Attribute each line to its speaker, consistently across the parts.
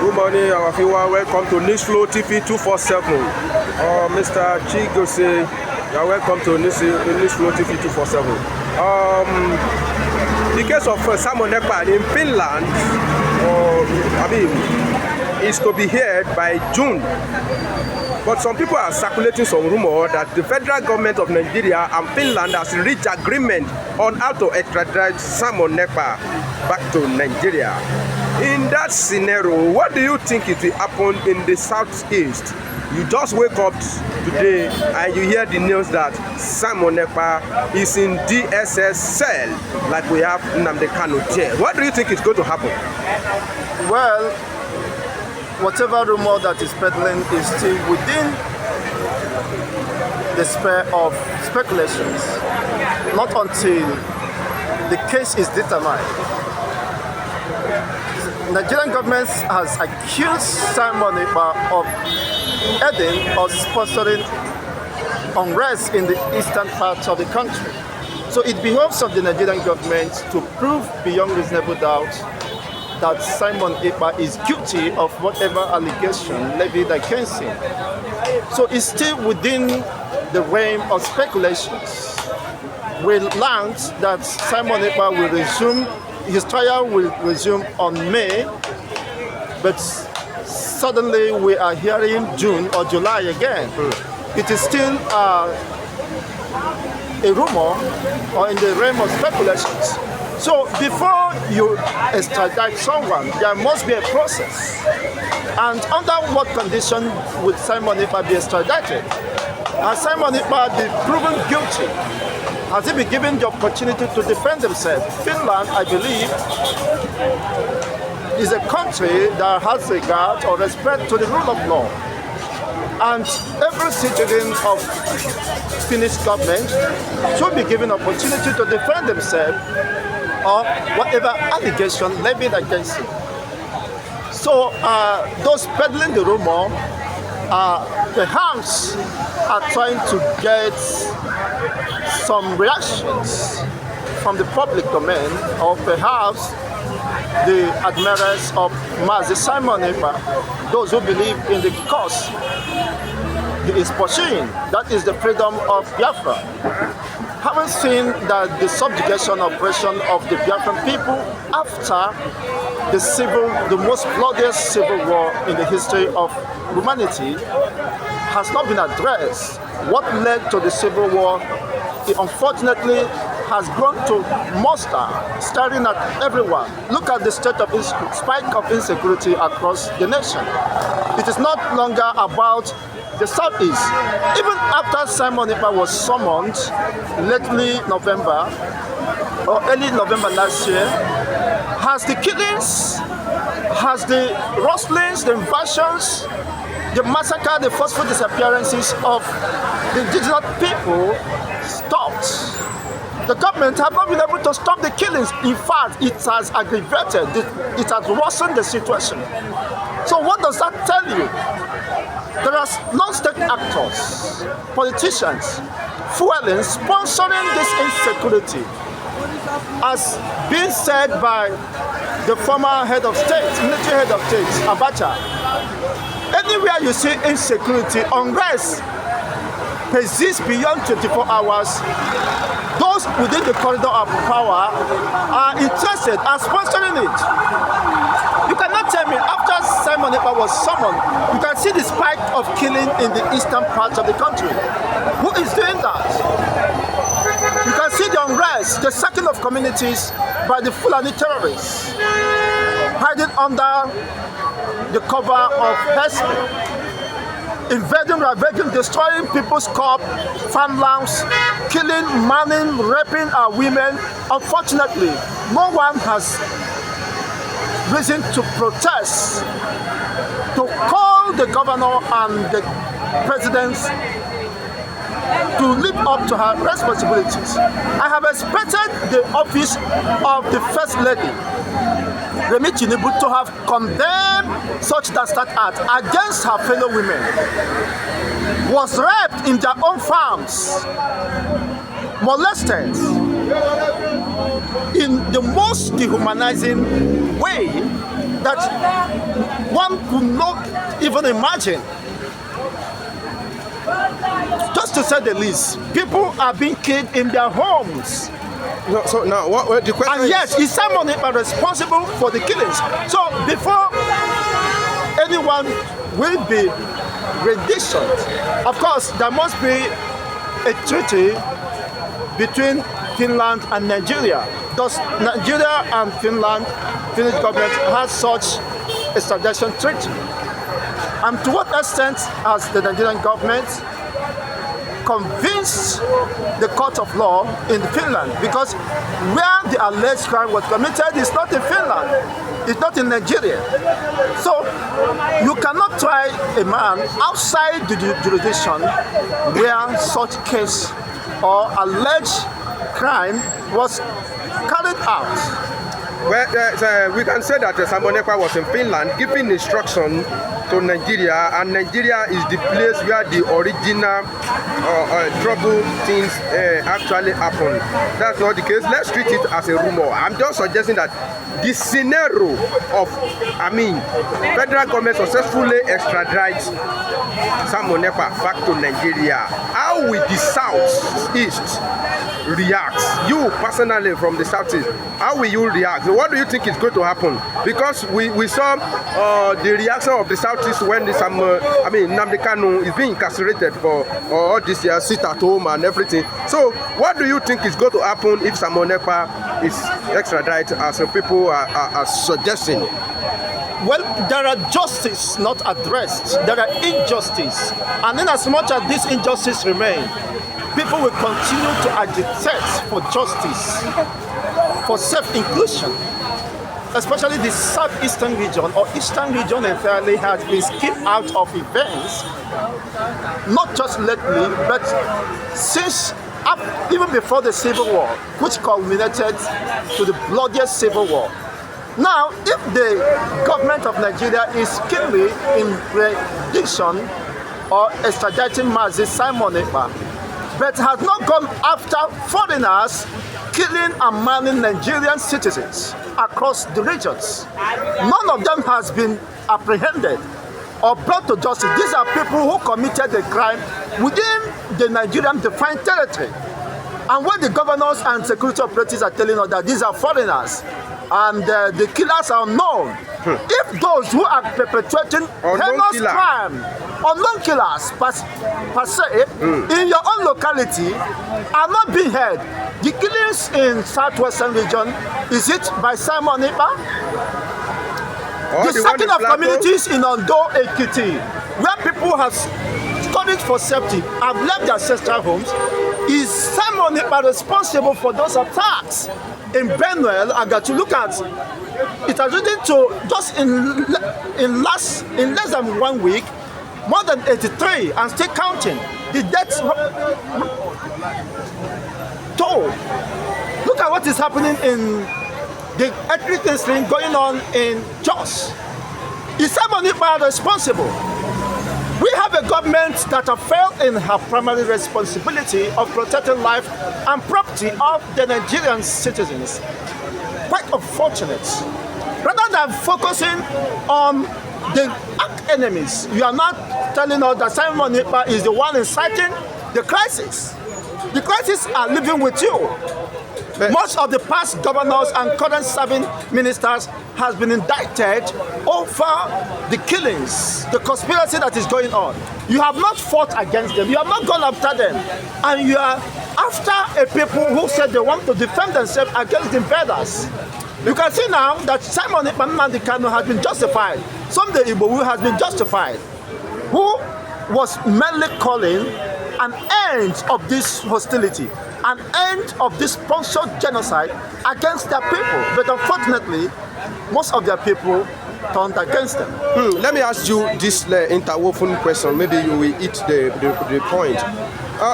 Speaker 1: Good morning, our viewer. Welcome to Newsflow TV 247. Mr. Chigose, you are welcome to Newsflow TV 247. The case of Simon Ekpa in Finland, is to be heard by June. But some people are circulating some rumor that the federal government of Nigeria and Finland has reached agreement on how to extradite Simon Ekpa back to Nigeria. In that scenario, what do you think it will happen in the southeast? You just wake up today and you hear the news that Simon Ekpa is in DSS cell, like we have Nnamdi Kanu jail. What do you think is going to happen?
Speaker 2: Well, whatever rumor that is peddling is still within the sphere of speculations, not until the case is determined. Nigerian government has accused Simon Ekpa of aiding or sponsoring unrest in the eastern part of the country. So it behoves of the Nigerian government to prove beyond reasonable doubt that Simon Ekpa is guilty of whatever allegation levied against him. So it's still within the realm of speculations. We learned that Simon Ekpa will resume, his trial will resume on May, but suddenly we are hearing June or July again. It is still a rumor or in the realm of speculations. So before you extradite someone, there must be a process. And under what condition would Simon Ekpa be extradited? Has Simon Ekpa been proven guilty? Has he been given the opportunity to defend himself? Finland, I believe, is a country that has regard or respect to the rule of law. And every citizen of Finnish government should be given opportunity to defend himself or whatever allegation levied against him. So those peddling the rumor perhaps are trying to get some reactions from the public domain, or perhaps the admirers of Mazi Simon Ekpa, those who believe in the cause he is pursuing, that is the freedom of Biafra. Having seen that the subjugation operation of the Biafran people after the most bloodiest civil war in the history of humanity has not been addressed. What led to the civil war, it unfortunately has grown to monster, staring at everyone. Look at the state of spike of insecurity across the nation. It is not longer about the southeast. Even after Simon Ekpa was summoned lately November or early November last year, has the killings, has the rustlings, the invasions, the massacre, the forceful disappearances of the indigenous people stopped? The government have not been able to stop the killings. In fact, it has aggravated, it has worsened the situation. So what does that tell you? There are non-state actors, politicians, fueling, sponsoring this insecurity. As being said by the former head of state, military head of state, Abacha, anywhere you see insecurity, unrest persists beyond 24 hours, those within the corridor of power are interested, are sponsoring it. You cannot tell me, after Simon Ekpa was summoned, you can see the spike of killing in the eastern part of the country. Who is doing that? You can see the unrest, the sacking of communities by the Fulani terrorists, hiding under the cover of herdsmen, invading, ravaging, destroying people's crop, farmlands, killing, manning, raping our women. Unfortunately, no one has reason to protest, to call the governor and the president to live up to her responsibilities. I have expected the office of the First Lady, Remi Tinubu, to have condemned such dastard act against her fellow women. Was raped in their own farms, molested in the most dehumanizing way that one could not even imagine. Just to say the least, people are being killed in their homes.
Speaker 1: No, so now, what the question
Speaker 2: And yes, is Simon Ekpa responsible for the killings? So before anyone will be renditioned, of course, there must be a treaty between Finland and Nigeria. Does Nigeria and Finnish government has such extradition treaty? And to what extent has the Nigerian government convinced the court of law in Finland? Because where the alleged crime was committed is not in Finland, it's not in Nigeria. So you cannot try a man outside the jurisdiction where such case or alleged crime was carried out.
Speaker 1: Well, we can say that Simon Ekpa was in Finland giving instruction to Nigeria, and Nigeria is the place where the original trouble things actually happened. That's not the case. Let's treat it as a rumor. I'm just suggesting that the scenario of, federal government successfully extradite Simon Ekpa back to Nigeria. How will the Southeast react? You personally from the Southeast, how will you react? What do you think is going to happen? Because we saw the reaction of the Southeast when this Nnamdi Kanu is being incarcerated for all this year, sit at home and everything. So what do you think is going to happen if Simon Ekpa is extradited, as people are suggesting?
Speaker 2: Well, there are justice not addressed. There are injustice. And in as much as this injustice remains, people will continue to agitate for justice, for self-inclusion. Especially the southeastern region or eastern region entirely has been skipped out of events, not just lately, but since even before the Civil War, which culminated to the bloodiest Civil War. Now, if the government of Nigeria is keenly in rendition or extraditing Mazi Simon Ekpa, but has not gone after foreigners killing and manning Nigerian citizens across the regions, none of them has been apprehended or brought to justice. These are people who committed the crime within the Nigerian defined territory. And when the governors and security operatives are telling us that these are foreigners and the killers are unknown, if those who are perpetrating heinous crime, unknown killers per se, in your own locality are not being heard, the killings in southwestern region, is it by Simon Ekpa? The sacking of communities in Ondo, Ekiti, where people have studied for safety, have left their ancestral homes, is Simon Ekpa responsible for those attacks in Benue? I got to look at it has leading to just in less than 1 week, more than 83 and still counting. The deaths toll. Look at what is happening in the ethnic incident going on in Jos. Is Simon Ekpa responsible? We have a government that has failed in her primary responsibility of protecting life and property of the Nigerian citizens. Quite unfortunate. Rather than focusing on the arch enemies, you are not telling us that Simon Ekpa is the one inciting the crisis. The crises are living with you. Most of the past governors and current serving ministers has been indicted over the killings, the conspiracy that is going on. You have not fought against them. You have not gone after them. And you are after a people who said they want to defend themselves against the invaders. You can see now that Simon Ekpa Nnamdi Kanu has been justified. Sunday Igboho has been justified. Who was merely calling an end of this hostility, an end of this sponsored genocide against their people. But unfortunately, most of their people turned against them.
Speaker 1: Let me ask you this interwoven question. Maybe you will hit the point.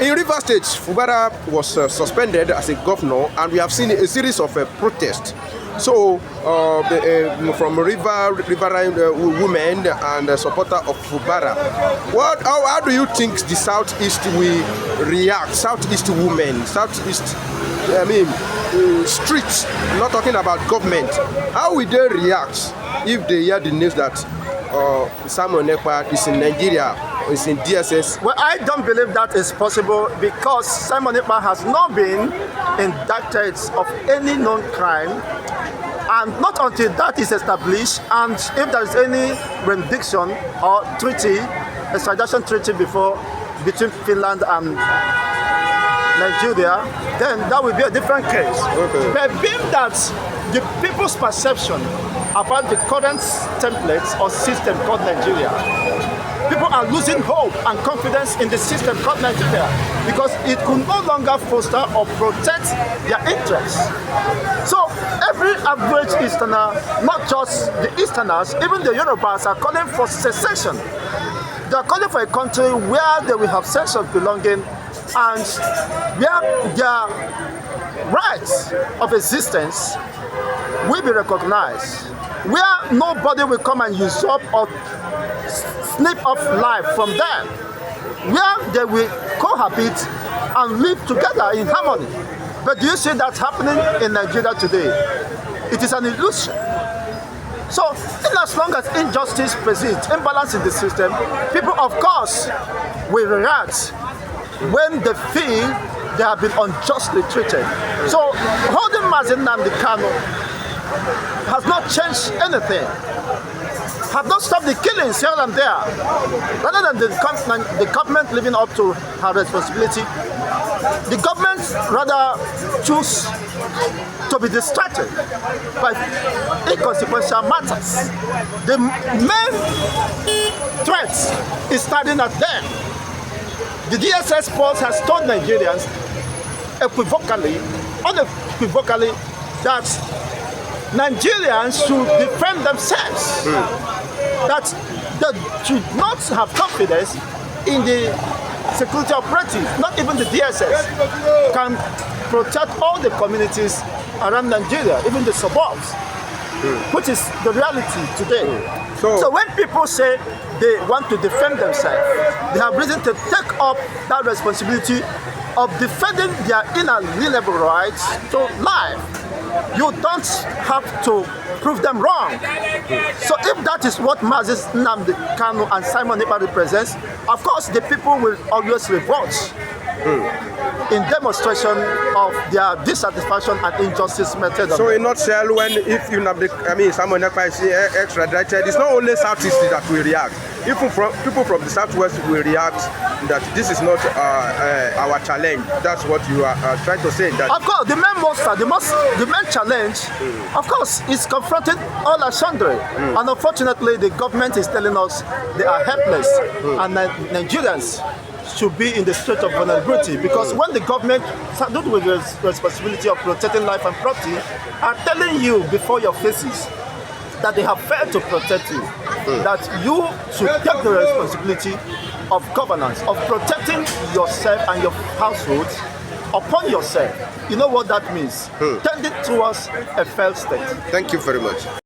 Speaker 1: In Rivers State, Fubara was suspended as a governor, and we have seen a series of protests. So, from riverine women and supporter of Fubara, how do you think the Southeast will react? Southeast women, Southeast streets, I'm not talking about government, how will they react if they hear the news that Simon Ekpa is in Nigeria, or is in DSS?
Speaker 2: Well, I don't believe that is possible because Simon Ekpa has not been indicted of any known crime, and not until that is established, and if there is any rendition or treaty, extradition treaty between Finland and Nigeria, then that will be a different case.
Speaker 1: Okay.
Speaker 2: But being that the people's perception about the current template or system called Nigeria, people are losing hope and confidence in the system called Nigeria because it could no longer foster or protect their interests. So every average Easterner, not just the Easterners, even the Yorubas are calling for secession. They are calling for a country where they will have sense of belonging and where their rights of existence will be recognized, where nobody will come and usurp or snip off life from them, where they will cohabit and live together in harmony. But do you see that happening in Nigeria today? It is an illusion. So, in as long as injustice persists, imbalance in the system, people, of course, will react when they feel they have been unjustly treated. So, holding Mazi Nnamdi Kanu has not changed anything, have not stopped the killings here and there. Rather than the government living up to her responsibility, the government rather choose to be distracted by inconsequential matters. The main threat is starting at them. The DSS pulse has told Nigerians unequivocally, that Nigerians should defend themselves, that they should not have confidence in the security operatives. Not even the DSS can protect all the communities around Nigeria, even the suburbs, which is the reality today. So when people say they want to defend themselves, they have reason to take up that responsibility of defending their inalienable rights to life. You don't have to prove them wrong. So if that is what Mazi Nnamdi Kanu and Simon Ekpa represents, of course the people will always revolt in demonstration of their dissatisfaction and injustice meted.
Speaker 1: So in nutshell, Simon Ekpa is extradited, it's not only Southeast that will react. Even people from the Southwest will react that this is not our challenge. That's what you are trying to say. That
Speaker 2: of course, the main challenge, of course, is confronting all are sundry. And unfortunately, the government is telling us they are helpless, and Nigerians should be in the state of vulnerability, because when the government, saddled with the responsibility of protecting life and property, are telling you before your faces that they have failed to protect you, that you should take the responsibility of governance, of protecting yourself and your household upon yourself. You know what that means? Tending towards a failed state.
Speaker 1: Thank you very much.